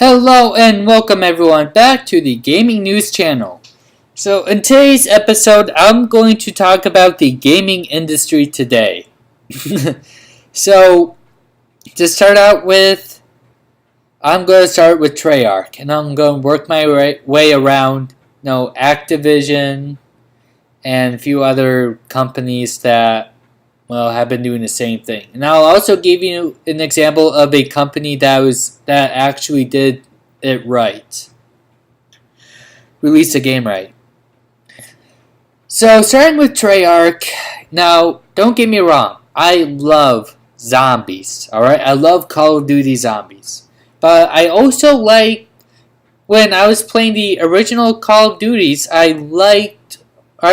Hello and welcome everyone back to the Gaming News Channel. So in today's episode, I'm going to talk about the gaming industry today. So to start out with, I'm going to start with Treyarch, and I'm going to work my way around, Activision and a few other companies that have been doing the same thing. And I'll also give you an example of a company that actually did it right. Released the game right. So starting with Treyarch, now don't get me wrong, I love zombies, alright? I love Call of Duty Zombies. But I also when I was playing the original Call of Duties, I loved the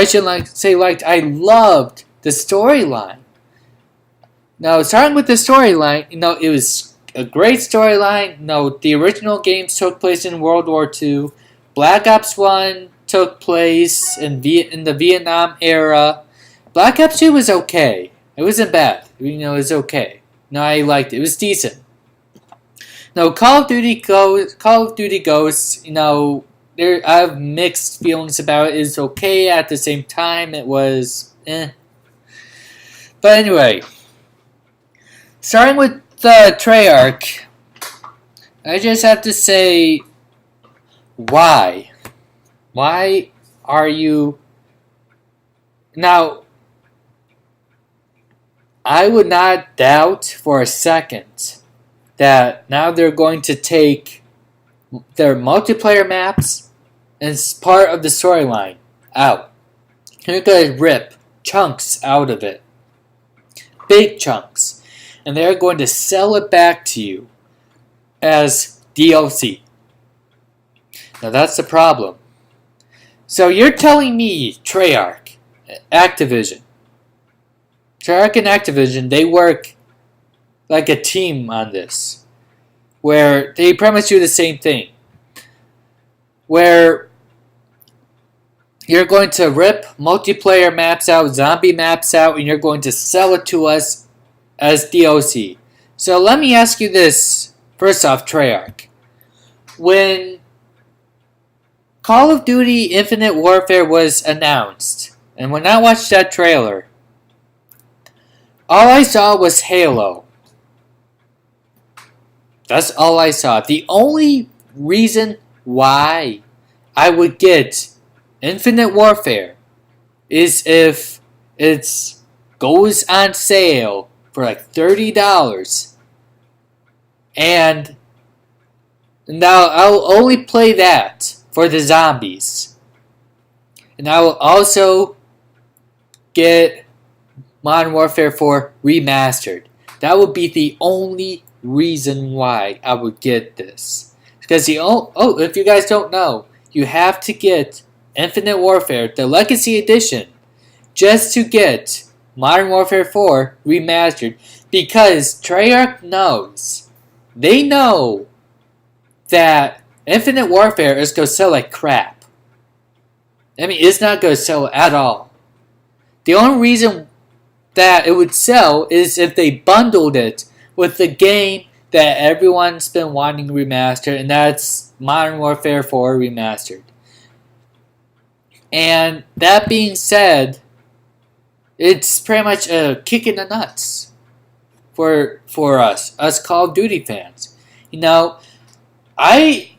storyline. Now, starting with the storyline, it was a great storyline. The original games took place in World War II. Black Ops 1 took place in the Vietnam era. Black Ops 2 was okay. It wasn't bad. It was okay. I liked it. It was decent. Call of Duty Ghosts, I have mixed feelings about it. It's okay at the same time. It was eh. But anyway, starting with Treyarch, I just have to say, why? Why are you... Now, I would not doubt for a second that now they're going to take their multiplayer maps and part of the storyline out. They're going to rip chunks out of it. Big chunks. And they're going to sell it back to you as DLC. Now that's the problem. So you're telling me Treyarch and Activision, they work like a team on this, where they pretty much do the same thing, where you're going to rip multiplayer maps out, zombie maps out, and you're going to sell it to us as DLC. So let me ask you this, first off, Treyarch. When Call of Duty Infinite Warfare was announced, and when I watched that trailer, all I saw was Halo. That's all I saw. The only reason why I would get Infinite Warfare is if it goes on sale for like $30, and now I'll only play that for the zombies, and I will also get Modern Warfare 4 Remastered. That would be the only reason why I would get this, because if you guys don't know, you have to get Infinite Warfare, the Legacy Edition, just to get Modern Warfare 4 Remastered, because Treyarch knows, they know that Infinite Warfare is going to sell like crap. I mean, it's not going to sell at all. The only reason that it would sell is if they bundled it with the game that everyone's been wanting remastered, and that's Modern Warfare 4 Remastered. And that being said, it's pretty much a kick in the nuts for us Call of Duty fans. I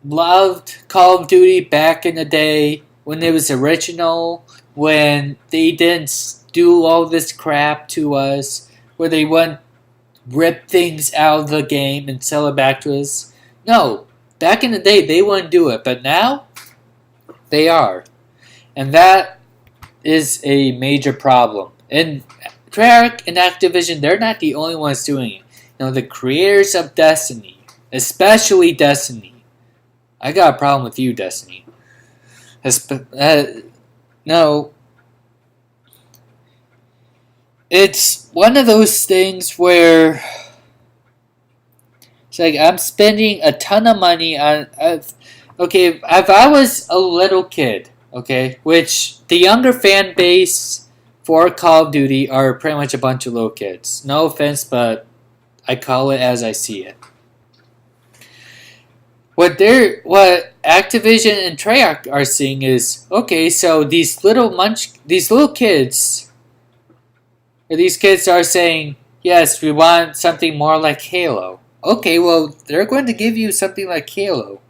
loved Call of Duty back in the day when it was original, when they didn't do all this crap to us, where they wouldn't rip things out of the game and sell it back to us. No, back in the day they wouldn't do it, but now they are. And that is a major problem. And Treyarch and Activision, they're not the only ones doing it. The creators of Destiny, especially Destiny. I got a problem with you, Destiny. No. It's one of those things where it's like I'm spending a ton of money on... okay, if I was a little kid, okay, which the younger fan base for Call of Duty are pretty much a bunch of little kids. No offense, but I call it as I see it. what Activision and Treyarch are seeing is, okay, so these little kids, or these kids are saying, yes, we want something more like Halo. Okay, well, they're going to give you something like Halo.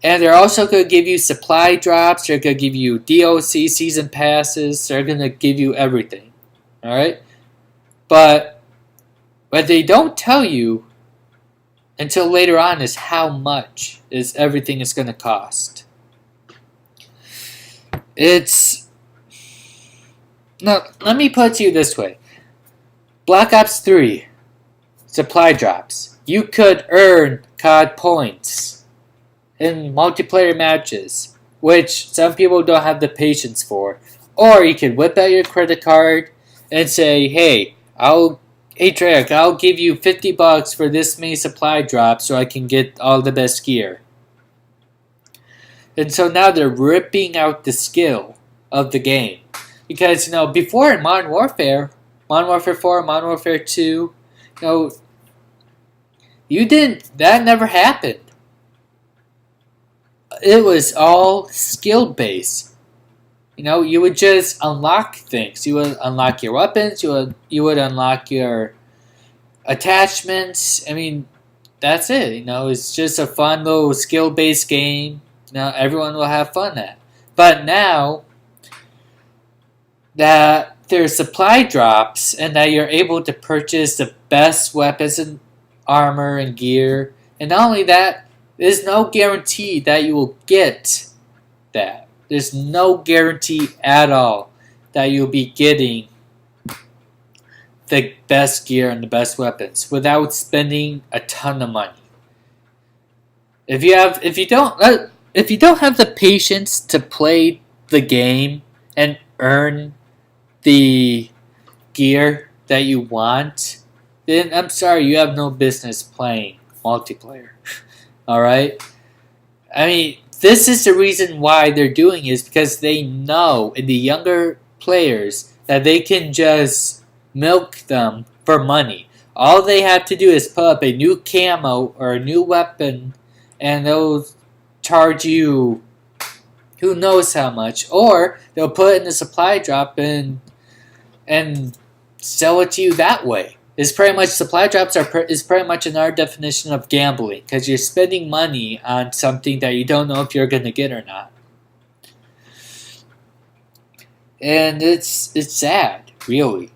And they're also going to give you supply drops, they're going to give you DLC season passes, they're going to give you everything. Alright? But what they don't tell you until later on is how much is everything is going to cost. No, let me put it to you this way. Black Ops 3 supply drops. You could earn COD points in multiplayer matches, which some people don't have the patience for. Or you could whip out your credit card and say, hey Treyarch, I'll give you $50 for this many supply drops so I can get all the best gear. And so now they're ripping out the skill of the game. Because, before in Modern Warfare 4, Modern Warfare 2, that never happened. It was all skill based. You would just unlock things. You would unlock your weapons. You would unlock your attachments. I mean, that's it. It's just a fun little skill-based game. Everyone will have fun at. But now that there's supply drops and that you're able to purchase the best weapons and armor and gear, and not only that, there's no guarantee that you will get that. There's no guarantee at all that you'll be getting the best gear and the best weapons without spending a ton of money. If you don't have the patience to play the game and earn the gear that you want, then I'm sorry, you have no business playing multiplayer. Alright? I mean, this is the reason why they're doing it, is because they know in the younger players that they can just milk them for money. All they have to do is put up a new camo or a new weapon and they'll charge you who knows how much, or they'll put it in a supply drop and sell it to you that way. It's pretty much, supply drops is pretty much another definition of gambling, because you're spending money on something that you don't know if you're going to get or not. And it's sad, really.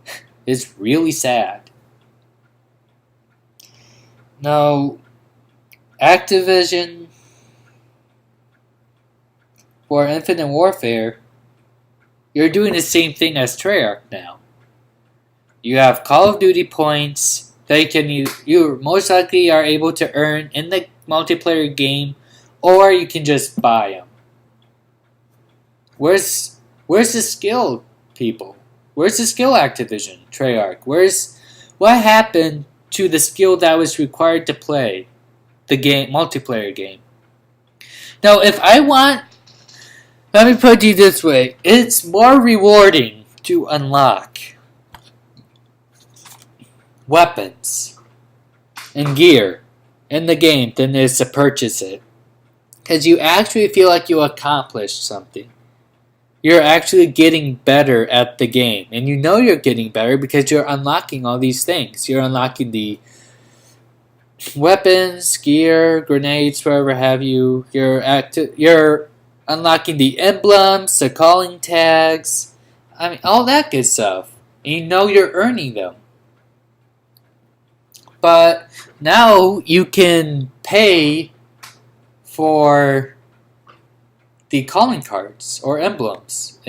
It's really sad. Now, Activision for Infinite Warfare, you're doing the same thing as Treyarch now. You have Call of Duty points that you most likely are able to earn in the multiplayer game, or you can just buy them. Where's the skill, people? Where's the skill, Activision, Treyarch? What happened to the skill that was required to play the game, multiplayer game? Now, let me put it to you this way: it's more rewarding to unlock weapons and gear in the game than it is to purchase it. Because you actually feel like you accomplished something. You're actually getting better at the game. And you know you're getting better because you're unlocking all these things. You're unlocking the weapons, gear, grenades, whatever have you. You're unlocking the emblems, the calling tags. I mean, all that good stuff. And you know you're earning them. But now you can pay for the calling cards or emblems,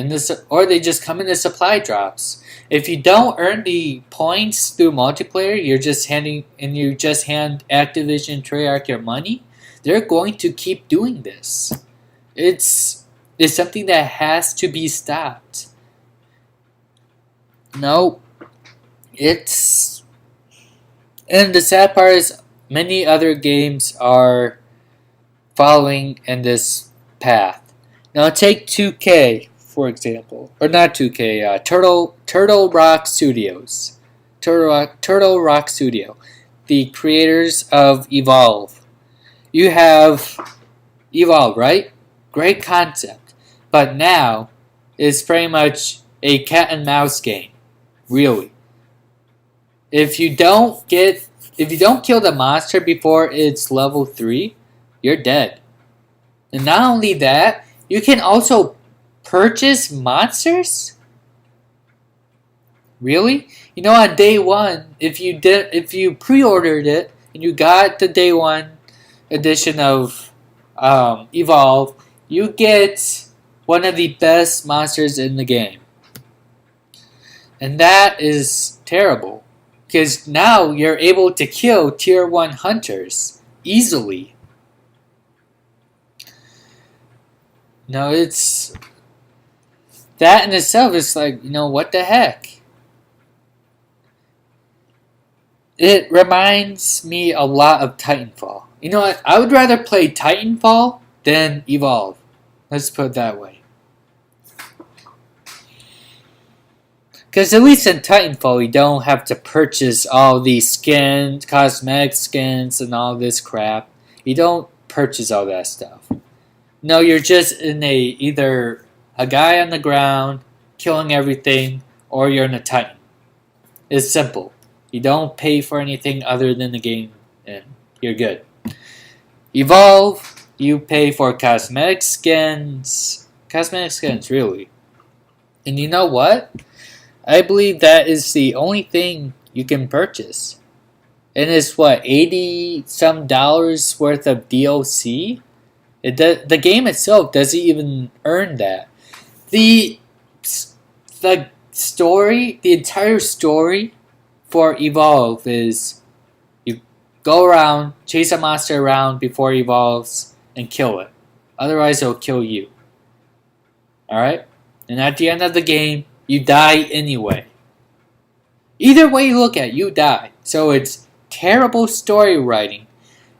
or they just come in the supply drops. If you don't earn the points through multiplayer, you just hand Activision, Treyarch your money. They're going to keep doing this. It's something that has to be stopped. No, and the sad part is many other games are following in this path. Now take 2K, for example. Or not 2K, Turtle Rock Studios. Turtle Rock Studio. The creators of Evolve. you have Evolve, right? Great concept. But now, it's pretty much a cat and mouse game. Really. If you don't kill the monster before it's level 3, you're dead. And not only that, you can also purchase monsters? Really? You know, on day 1, if you pre-ordered it and you got the day 1 edition of Evolve, you get one of the best monsters in the game. And that is terrible. Because now you're able to kill tier 1 hunters easily. No, it's... That in itself is like, what the heck? It reminds me a lot of Titanfall. You know what? I would rather play Titanfall than Evolve. Let's put it that way. Because at least in Titanfall, you don't have to purchase all these skins, cosmetic skins, and all this crap. You don't purchase all that stuff. No, you're just in either a guy on the ground, killing everything, or you're in a Titan. It's simple. You don't pay for anything other than the game, and you're good. Evolve, you pay for cosmetic skins. Cosmetic skins, really. And you know what? I believe that is the only thing you can purchase. And it's what, $80-some worth of DLC? The game itself doesn't even earn that. The story, the entire story for Evolve is you go around, chase a monster around before it evolves, and kill it. Otherwise, it'll kill you. Alright? And at the end of the game, you die anyway. Either way you look at it, you die. So it's terrible story writing.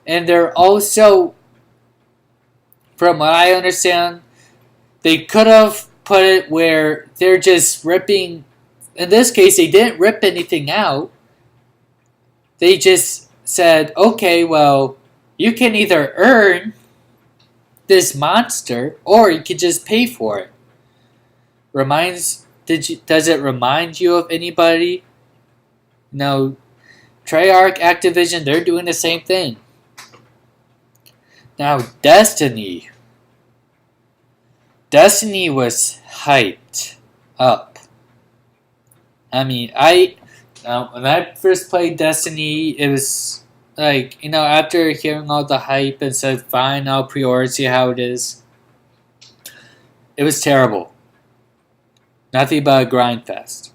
And they're also, from what I understand, they could have put it where they're just ripping. In this case, they didn't rip anything out. They just said, okay, well, you can either earn this monster or you can just pay for it. Does it remind you of anybody? No. Treyarch, Activision, they're doing the same thing. Now, Destiny. Destiny was hyped up. I mean, when I first played Destiny, it was like, after hearing all the hype and said, fine, I'll pre-order, see how it is. It was terrible. Nothing but a grind fest.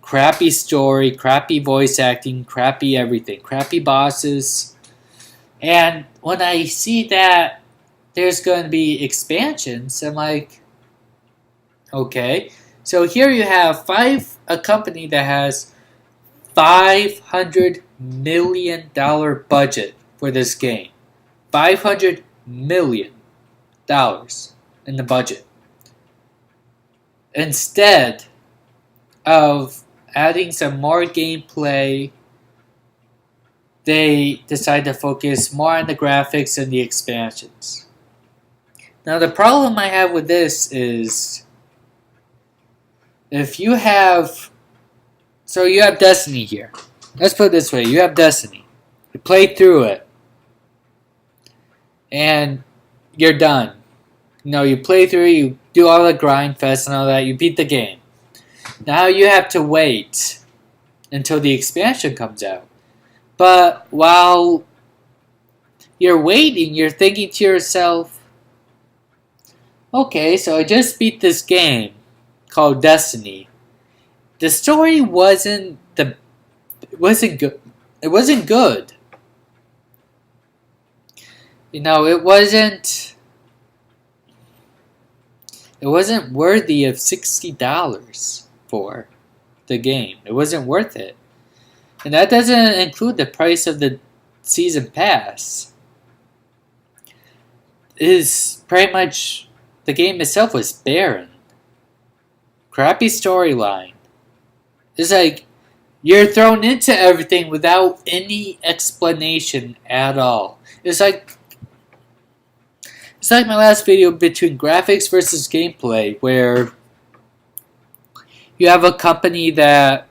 Crappy story, crappy voice acting, crappy everything, crappy bosses. And when I see that there's going to be expansions, I'm like, okay. So here you have a company that has $500 million budget for this game. $500 million in the budget. Instead of adding some more gameplay, they decide to focus more on the graphics and the expansions. Now the problem I have with this is, if you have Destiny here. Let's put it this way, you have Destiny. You play through it. And you're done. You play through it, you do all the grind fest and all that, you beat the game. Now you have to wait until the expansion comes out. But while you're waiting, you're thinking to yourself, okay, so I just beat this game called Destiny. The story wasn't good. It wasn't good. It wasn't worthy of $60 for the game. It wasn't worth it. And that doesn't include the price of the season pass. Pretty much, the game itself was barren. Crappy storyline. It's like, you're thrown into everything without any explanation at all. It's like It's like my last video between graphics versus gameplay, where you have a company that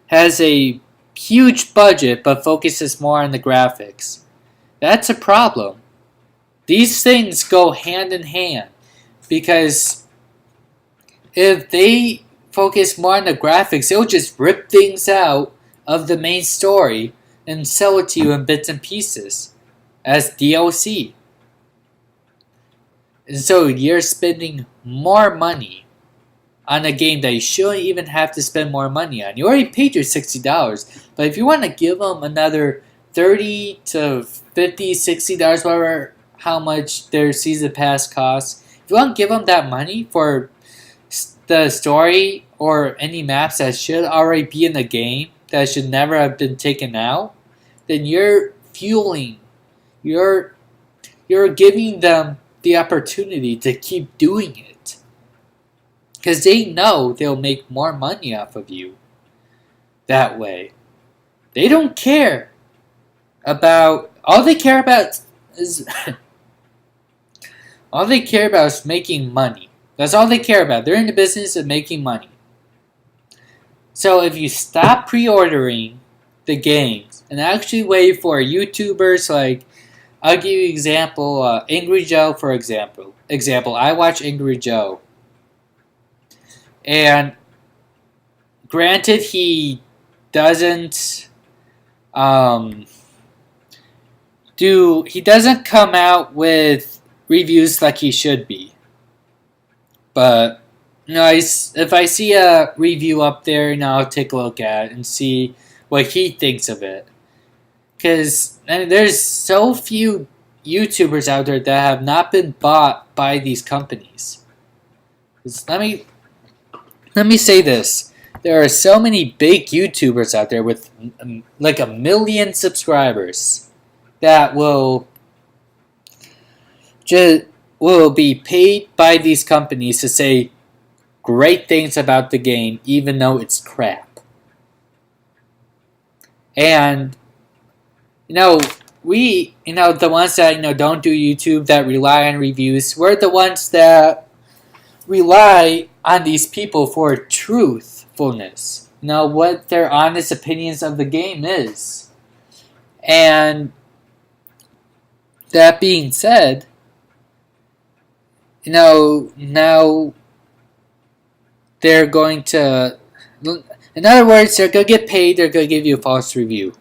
has a huge budget but focuses more on the graphics. That's a problem. These things go hand in hand, because if they focus more on the graphics, they'll just rip things out of the main story and sell it to you in bits and pieces as DLC. And so you're spending more money on a game that you shouldn't even have to spend more money on. You already paid your $60, but if you want to give them another $30 to $50, $60, whatever, how much their season pass costs, if you want to give them that money for the story or any maps that should already be in the game that should never have been taken out, then you're giving them the opportunity to keep doing it, because they know they'll make more money off of you that way. They don't care about, all they care about is making money. That's all they care about. They're in the business of making money. So if you stop pre-ordering the games and actually wait for YouTubers like, I'll give you an example, Angry Joe, for example. I watch Angry Joe. And granted, he doesn't come out with reviews like he should be. But if I see a review up there, I'll take a look at it and see what he thinks of it. Because there's so few YouTubers out there that have not been bought by these companies. Let me say this. There are so many big YouTubers out there with like 1 million subscribers that will be paid by these companies to say great things about the game, even though it's crap. And we, the ones that don't do YouTube, that rely on reviews, we're the ones that rely on these people for truthfulness. What their honest opinions of the game is. And that being said, now they're going to, in other words, they're going to get paid, they're going to give you a false review.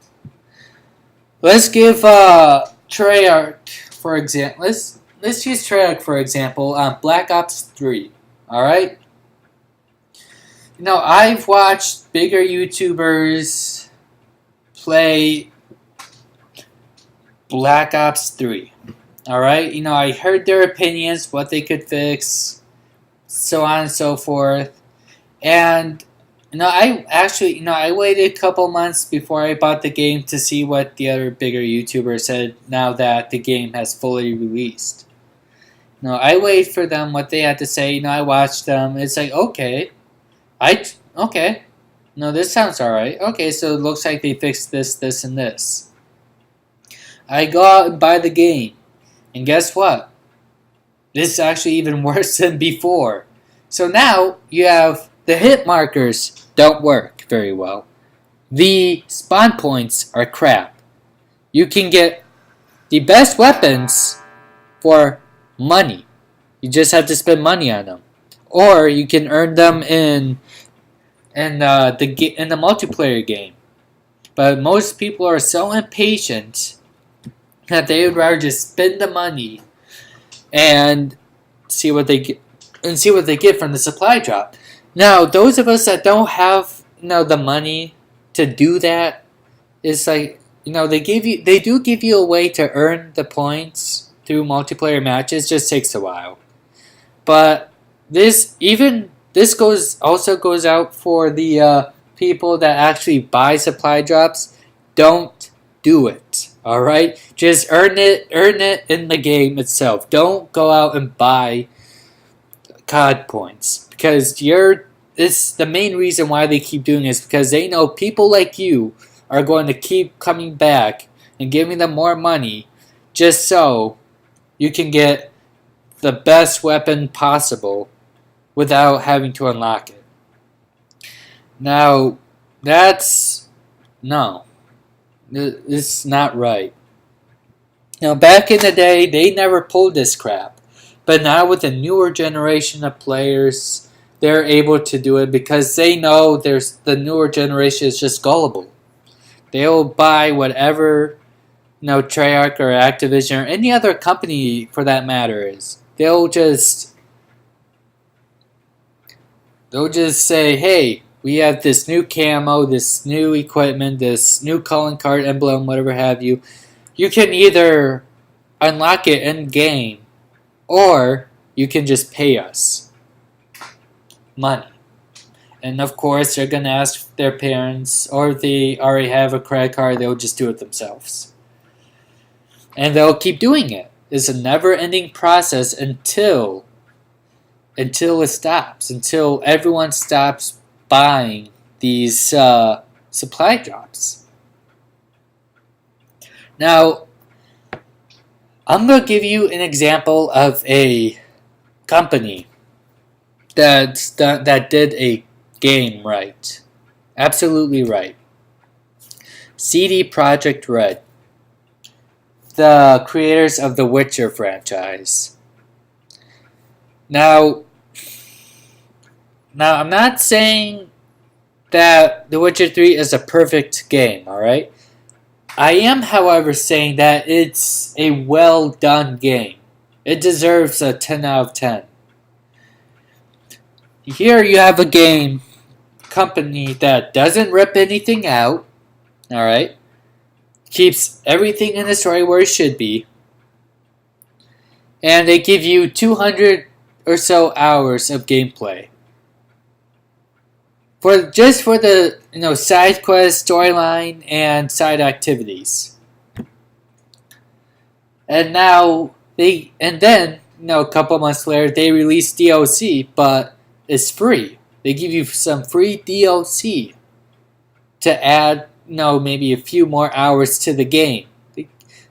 Let's give Treyarch, for example, let's use Treyarch for example on Black Ops 3, alright? I've watched bigger YouTubers play Black Ops 3, alright? I heard their opinions, what they could fix, so on and so forth. And I waited a couple months before I bought the game to see what the other bigger YouTubers said now that the game has fully released. I waited for them, what they had to say. I watched them. It's like, okay. This sounds alright. Okay, so it looks like they fixed this, this, and this. I go out and buy the game. And guess what? This is actually even worse than before. So now you have the hit markers don't work very well. The spawn points are crap. You can get the best weapons for money. You just have to spend money on them. Or you can earn them in the multiplayer game. But most people are so impatient that they would rather just spend the money and see what they get from the supply drop. Now, those of us that don't have the money to do that, it's like they do give you a way to earn the points through multiplayer matches. Just takes a while. But this also goes out for the people that actually buy supply drops. Don't do it. All right, just earn it in the game itself. Don't go out and buy COD points, because it's the main reason why they keep doing this, because they know people like you are going to keep coming back and giving them more money just so you can get the best weapon possible without having to unlock it. Now, no, it's not right. Now, back in the day, they never pulled this crap. But now with the newer generation of players, they're able to do it because they know the newer generation is just gullible. They'll buy whatever, Treyarch or Activision or any other company for that matter is. They'll just say, hey, we have this new camo, this new equipment, this new calling card emblem, whatever have you. You can either unlock it in game, or you can just pay us money. And of course, they're going to ask their parents, or if they already have a credit card, they'll just do it themselves. And they'll keep doing it. It's a never-ending process until it stops, until everyone stops buying these supply drops. Now, I'm going to give you an example of a company that did a game right. Absolutely right. CD Projekt Red, the creators of the Witcher franchise. Now, I'm not saying that The Witcher 3 is a perfect game, alright? I am, however, saying that it's a well done game. It deserves a 10 out of 10. Here you have a game company that doesn't rip anything out, alright? Keeps everything in the story where it should be. And they give you 200 or so hours of gameplay. For the side quest, storyline, and side activities. And then a couple months later they release DLC, but it's free. They give you some free DLC to add, maybe a few more hours to the game.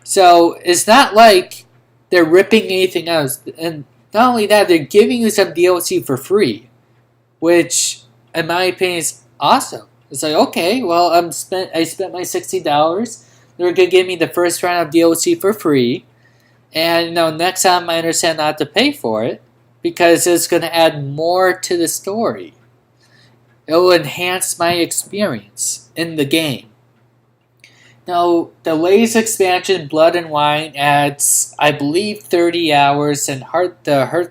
So it's not like they're ripping anything else. And not only that, they're giving you some DLC for free, which, in my opinion, is awesome. It's like, okay, well, I spent my $60. They're gonna give me the first round of DLC for free, and next time I understand not to pay for it because it's gonna add more to the story. It will enhance my experience in the game. Now, the latest expansion, Blood and Wine, adds, I believe, 30 hours, and Hearthstone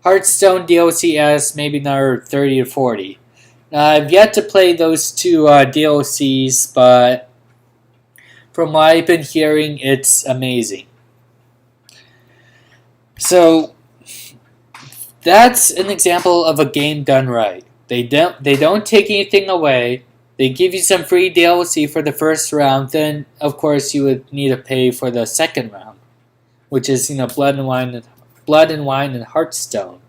DLC adds maybe another 30 to 40. I've yet to play those two DLCs, but from what I've been hearing, it's amazing. So that's an example of a game done right. They don't take anything away. They give you some free DLC for the first round. Then, of course, you would need to pay for the second round, which is Blood and Wine and Hearthstone.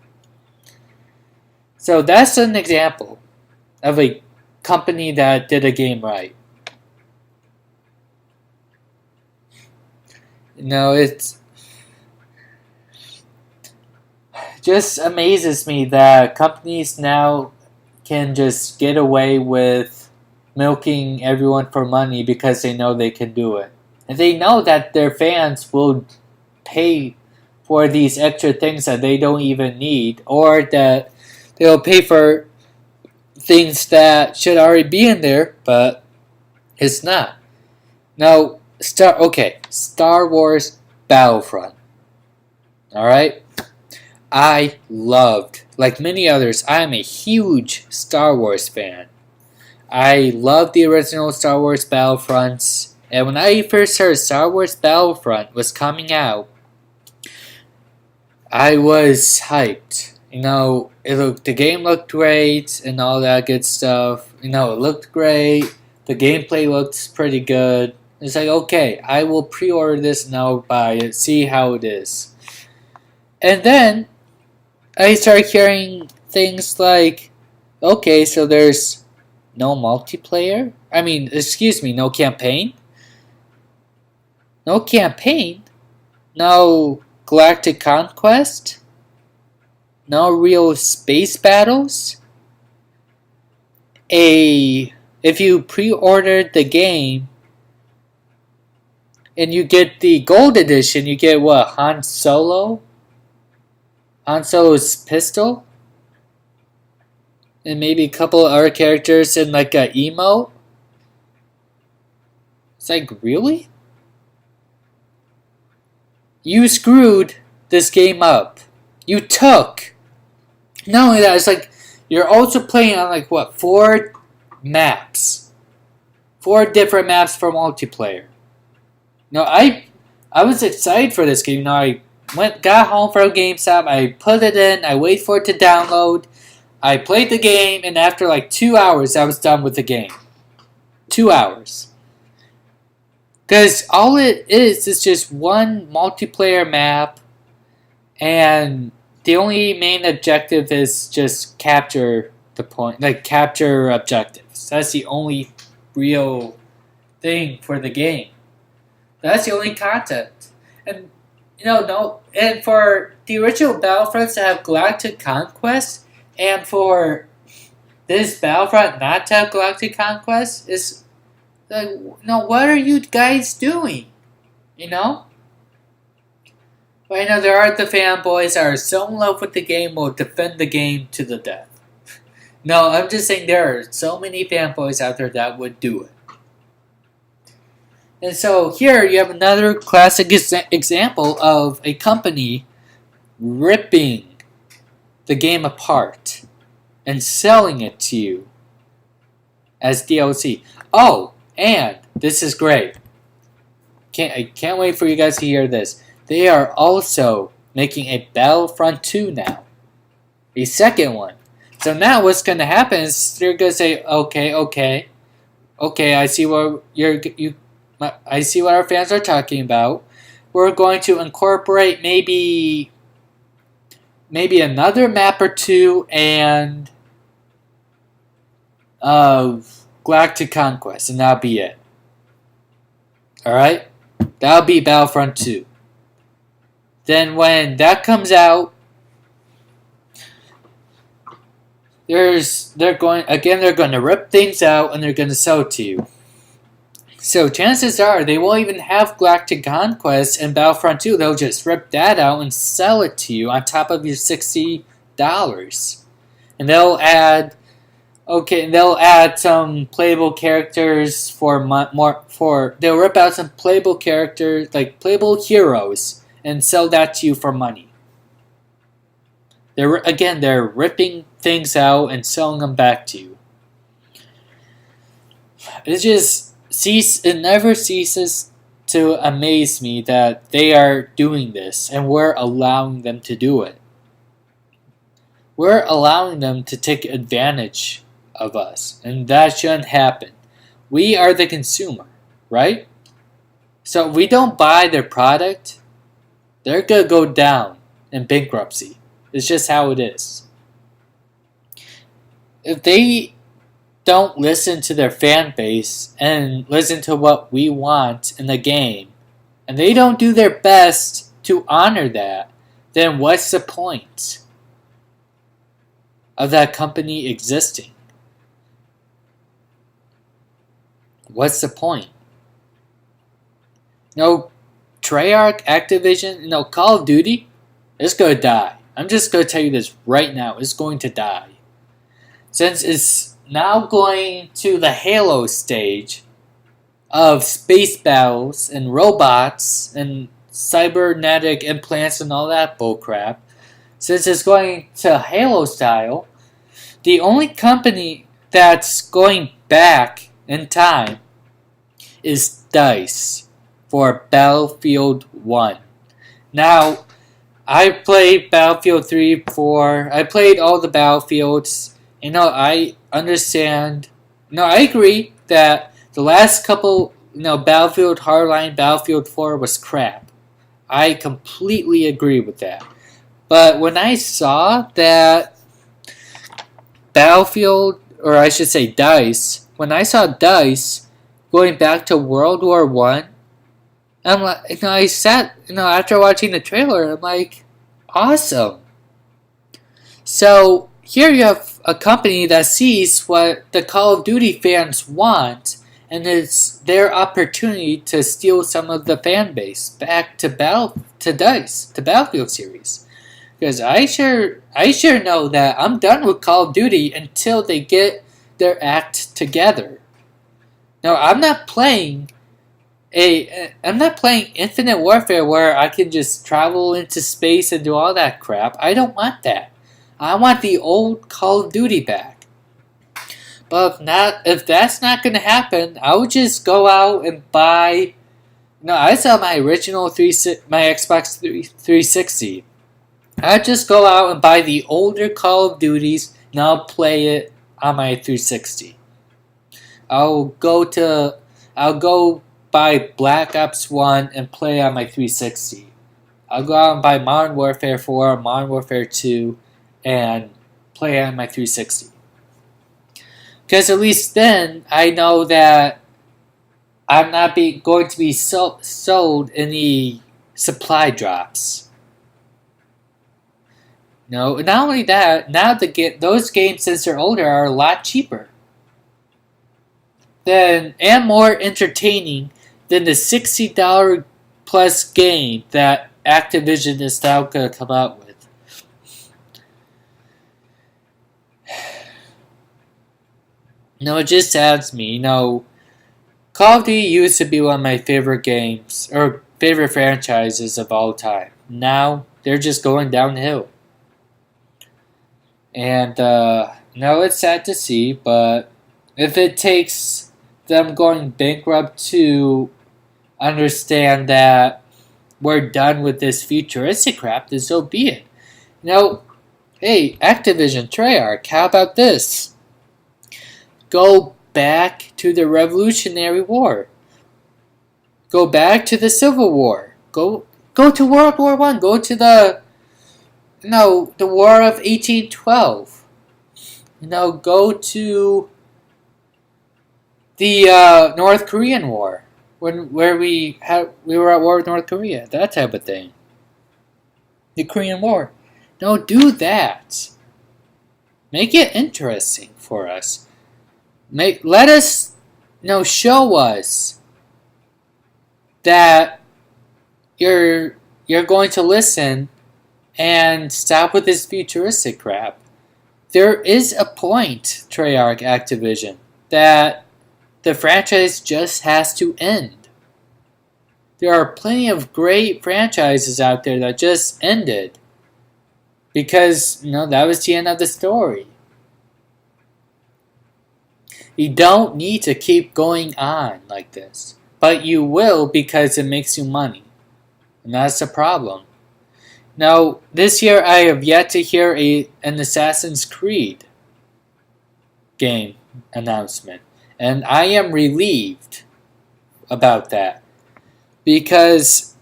So that's an example of a company that did a game right. It just amazes me that companies now can just get away with milking everyone for money because they know they can do it. And they know that their fans will pay for these extra things that they don't even need, or that they'll pay for things that should already be in there, but it's not. Now, Star Wars Battlefront. Alright? I loved, like many others, I am a huge Star Wars fan. I love the original Star Wars Battlefronts, and when I first heard Star Wars Battlefront was coming out, I was hyped. The game looked great and all that good stuff. It looked great. The gameplay looked pretty good. It's like, okay, I will pre-order this and I'll buy it, see how it is. And then I started hearing things like, okay, so there's no multiplayer? No campaign? No campaign? no galactic conquest, no real space battles. If you pre-ordered the game and you get the gold edition, you get what? Han Solo's pistol, and maybe a couple of other characters in like a emote. It's like, really? You screwed this game up. You took. Not only that, it's like you're also playing on like what, 4 maps, 4 different maps for multiplayer. No, I was excited for this game. I got home from GameStop. I put it in. I wait for it to download. I played the game, and after like 2 hours, I was done with the game. 2 hours. Because all it is just one multiplayer map, and the only main objective is just capture the point, like capture objectives. That's the only real thing for the game. That's the only content. And and for the original Battlefronts to have Galactic Conquest, and for this Battlefront not to have Galactic Conquest, is like, what are you guys doing? But there are the fanboys that are so in love with the game, will defend the game to the death. No, I'm just saying there are so many fanboys out there that would do it. And so here you have another classic example of a company ripping the game apart and selling it to you as DLC. Oh, and this is great. I can't wait for you guys to hear this. They are also making a Battlefront 2 now. A second one. So now what's going to happen is they're going to say, okay, I see what I see what our fans are talking about. We're going to incorporate maybe another map or 2 and Galactic Conquest, and that'll be it. Alright? That'll be Battlefront 2. Then when that comes out, they're going to rip things out and they're going to sell it to you. So chances are they won't even have Galactic Conquest and Battlefront 2. They'll just rip that out and sell it to you on top of your $60. And they'll add some playable characters they'll rip out some playable characters, like playable heroes, and sell that to you for money. They're ripping things out and selling them back to you. It never ceases to amaze me that they are doing this and we're allowing them to do it. We're allowing them to take advantage of us, and that shouldn't happen. We are the consumer, right? So if we don't buy their product, they're going to go down in bankruptcy. It's just how it is. If they don't listen to their fan base and listen to what we want in the game, and they don't do their best to honor that, then what's the point of that company existing? What's the point? Treyarch, Activision, Call of Duty, it's going to die. I'm just going to tell you this right now. It's going to die. Since it's now going to the Halo stage of space battles and robots and cybernetic implants and all that bullcrap, since it's going to Halo style, the only company that's going back in time is DICE for Battlefield 1. Now, I played Battlefield 3, 4. I played all the Battlefields. I understand. I agree that the last couple, Battlefield Hardline, Battlefield 4 was crap. I completely agree with that. But when I saw that Battlefield, or I should say DICE, when I saw DICE going back to World War I, I'm like, I sat, after watching the trailer, I'm like, awesome. So here you have a company that sees what the Call of Duty fans want, and it's their opportunity to steal some of the fan base back to DICE, to Battlefield series. Because I sure know that I'm done with Call of Duty until they get their act together. Now I'm not playing Infinite Warfare where I can just travel into space and do all that crap. I don't want that. I want the old Call of Duty back. But if that's not gonna happen, I would just go out and buy. No, I sell my original my Xbox 360. I'd just go out and buy the older Call of Duties, and I'll play it on my 360. I'll go buy Black Ops 1 and play on my 360. I'll go out and buy Modern Warfare 4, Modern Warfare 2, and play on my 360. Because at least then, I know that I'm not going to be sold any supply drops. No, not only that, now those games, since they're older, are a lot cheaper and more entertaining than the $60 plus game that Activision is now going to come out with. No, it just saddens me. Call of Duty used to be one of my favorite games, or favorite franchises of all time. Now, they're just going downhill. And, it's sad to see, but if it takes them going bankrupt to understand that we're done with this futuristic crap, then so be it. Hey, Activision, Treyarch, how about this? Go back to the Revolutionary War. Go back to the Civil War. Go to World War I. Go to the War of 1812. Go to the North Korean War, where we were at war with North Korea, that type of thing. The Korean War. No, do that. Make it interesting for us. Let us, show us that you're going to listen and stop with this futuristic crap. There is a point, Treyarch, Activision, that the franchise just has to end. There are plenty of great franchises out there that just ended because, that was the end of the story. You don't need to keep going on like this, but you will because it makes you money, and that's the problem. Now, this year I have yet to hear an Assassin's Creed game announcement, and I am relieved about that because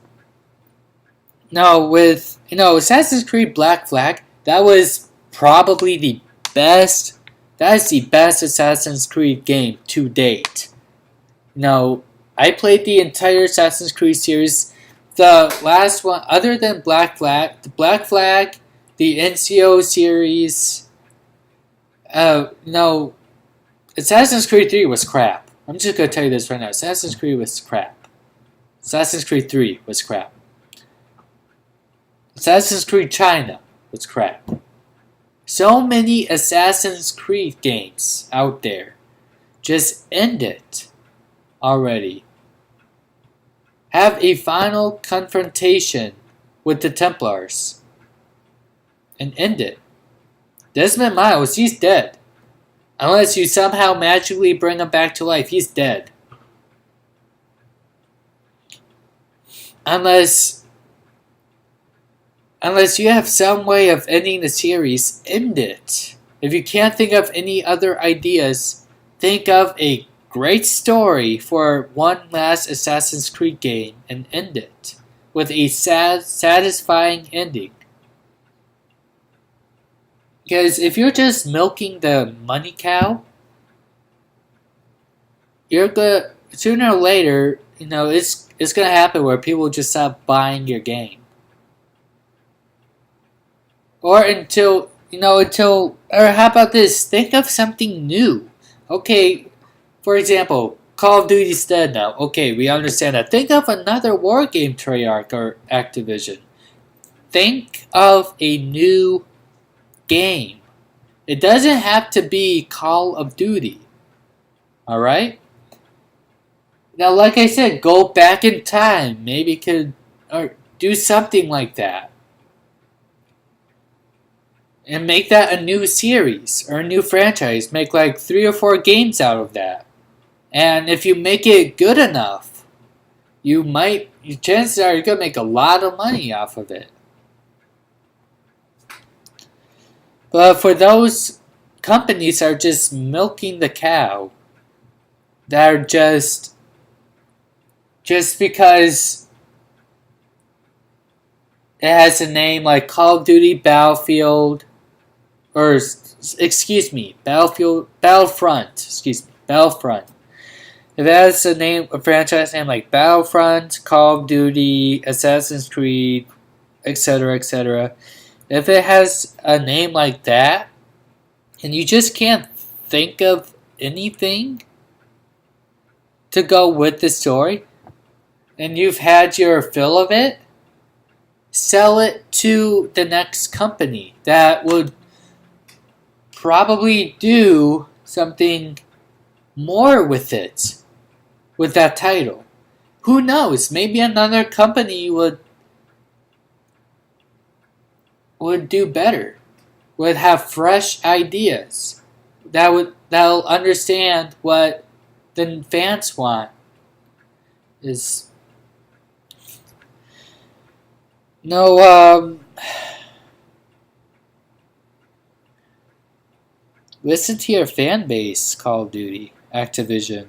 with Assassin's Creed Black Flag, that was probably the best. That is the best Assassin's Creed game to date. I played the entire Assassin's Creed series. The last one, other than Black Flag, the NCO series, Assassin's Creed 3 was crap. I'm just going to tell you this right now. Assassin's Creed was crap. Assassin's Creed 3 was crap. Assassin's Creed China was crap. So many Assassin's Creed games out there. Just end it already. Have a final confrontation with the Templars and end it. Desmond Miles, he's dead. Unless you somehow magically bring him back to life, he's dead. Unless you have some way of ending the series, end it. If you can't think of any other ideas, think of a great story for one last Assassin's Creed game and end it with a satisfying ending. Because if you're just milking the money cow, you're gonna sooner or later, it's it's gonna happen where people just stop buying your game, or or how about this? Think of something new. Okay, for example, Call of Duty's dead now. Okay, we understand that. Think of another war game, Treyarch or Activision. Think of a new game. It doesn't have to be Call of Duty. Alright? Now, like I said, go back in time. Maybe could or do something like that. And make that a new series or a new franchise. Make like 3 or 4 games out of that. And if you make it good enough, chances are you're going to make a lot of money off of it. But for those companies that are just milking the cow, that are just because it has a name like Call of Duty Battlefield, or excuse me, Battlefront. If it has a franchise name like Battlefront, Call of Duty, Assassin's Creed, etc., etc., if it has a name like that, and you just can't think of anything to go with the story, and you've had your fill of it, sell it to the next company that would probably do something more with it, with that title. Who knows? Maybe another company would do better, would have fresh ideas, that'll understand what the fans want. Is no listen to your fan base, Call of Duty, Activision.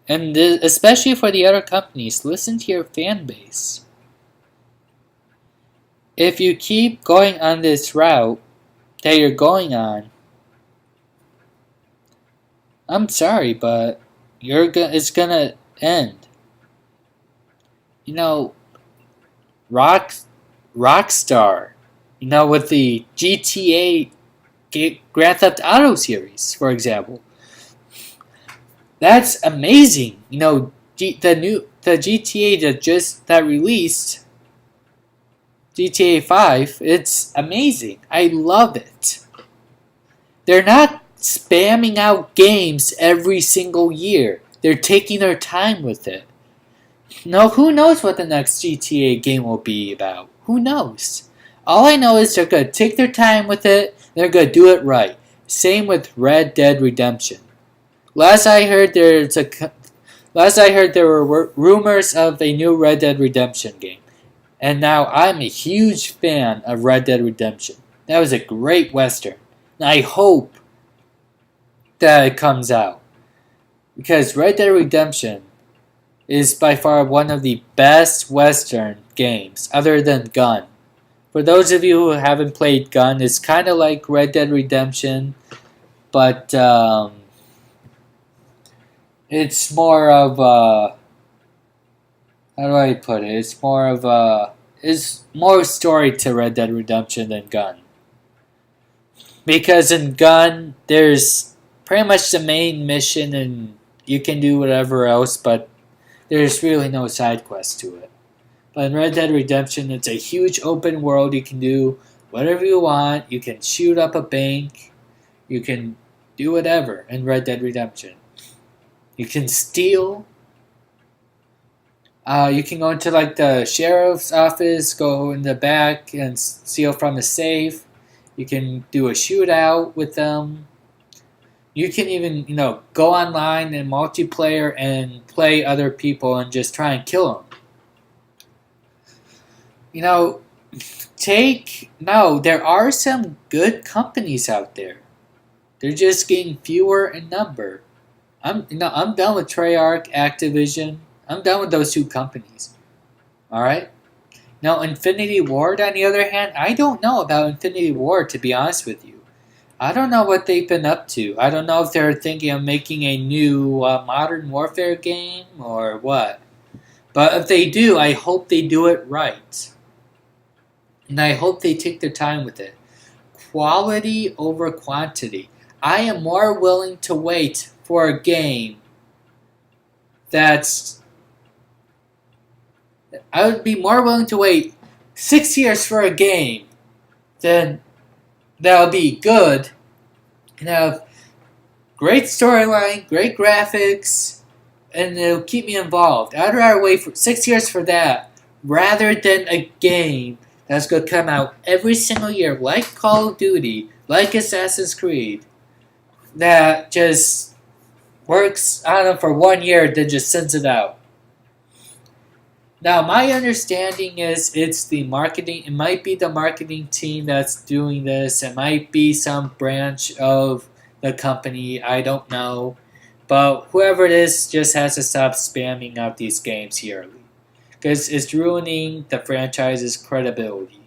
And especially for the other companies, listen to your fan base. If you keep going on this route that you're going on, I'm sorry, but it's gonna end. Rockstar, with the GTA Grand Theft Auto series, for example. That's amazing. The GTA that released, GTA 5, it's amazing. I love it. They're not spamming out games every single year. They're taking their time with it. No, who knows what the next GTA game will be about? Who knows? All I know is they're going to take their time with it. They're going to do it right. Same with Red Dead Redemption. Last I heard there were rumors of a new Red Dead Redemption game. And now I'm a huge fan of Red Dead Redemption. That was a great Western. And I hope that it comes out. Because Red Dead Redemption is by far one of the best Western games, other than Gun. For those of you who haven't played Gun, it's kind of like Red Dead Redemption, but it's more of a, how do I put it? It's more story to Red Dead Redemption than Gun. Because in Gun, there's pretty much the main mission and you can do whatever else, but there's really no side quest to it. But in Red Dead Redemption, it's a huge open world. You can do whatever you want. You can shoot up a bank. You can do whatever in Red Dead Redemption. You can steal. You can go into like the sheriff's office, go in the back and steal from the safe. You can do a shootout with them. You can even, go online and multiplayer and play other people and just try and kill them. There are some good companies out there. They're just getting fewer in number. I'm done with Treyarch, Activision. I'm done with those two companies. Alright? Now, Infinity Ward, on the other hand, I don't know about Infinity Ward, to be honest with you. I don't know what they've been up to. I don't know if they're thinking of making a new Modern Warfare game or what. But if they do, I hope they do it right. And I hope they take their time with it. Quality over quantity. I am more willing to wait for a game that's... I would be more willing to wait 6 years for a game than that'll be good and have great storyline, great graphics, and it'll keep me involved. I'd rather wait for 6 years for that rather than a game that's going to come out every single year, like Call of Duty, like Assassin's Creed, that just works, I don't know, for 1 year, then just sends it out. Now, my understanding is it's the marketing, it might be the marketing team that's doing this, it might be some branch of the company, I don't know. But whoever it is just has to stop spamming out these games yearly. Because it's ruining the franchise's credibility.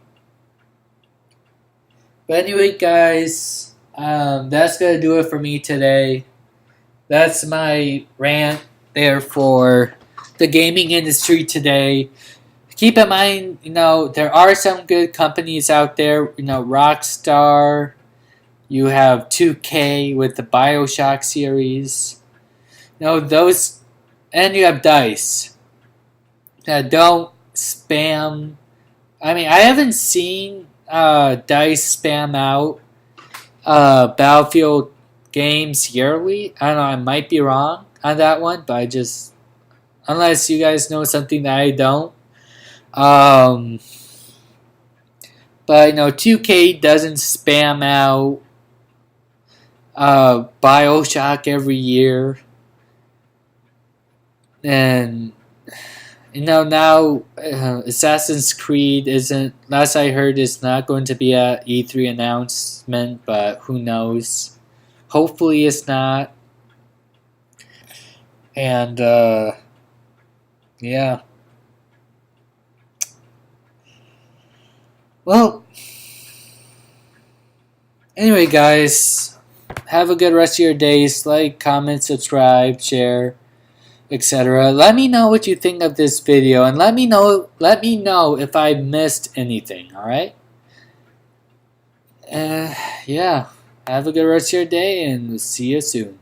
But anyway, guys, that's going to do it for me today. That's my rant there for the gaming industry today. Keep in mind, there are some good companies out there. Rockstar. You have 2K with the BioShock series. Those, and you have DICE. Don't spam. I mean, I haven't seen DICE spam out Battlefield games yearly. I don't know, I might be wrong on that one, but unless you guys know something that I don't. But 2K doesn't spam out BioShock every year. And now Assassin's Creed isn't, last I heard, is not going to be a E3 announcement, but who knows. Hopefully it's not. And yeah. Well, anyway, guys, have a good rest of your days. Like, comment, subscribe, share, etc. Let me know what you think of this video, and let me know if I missed anything. All right. Yeah. Have a good rest of your day, and we'll see you soon.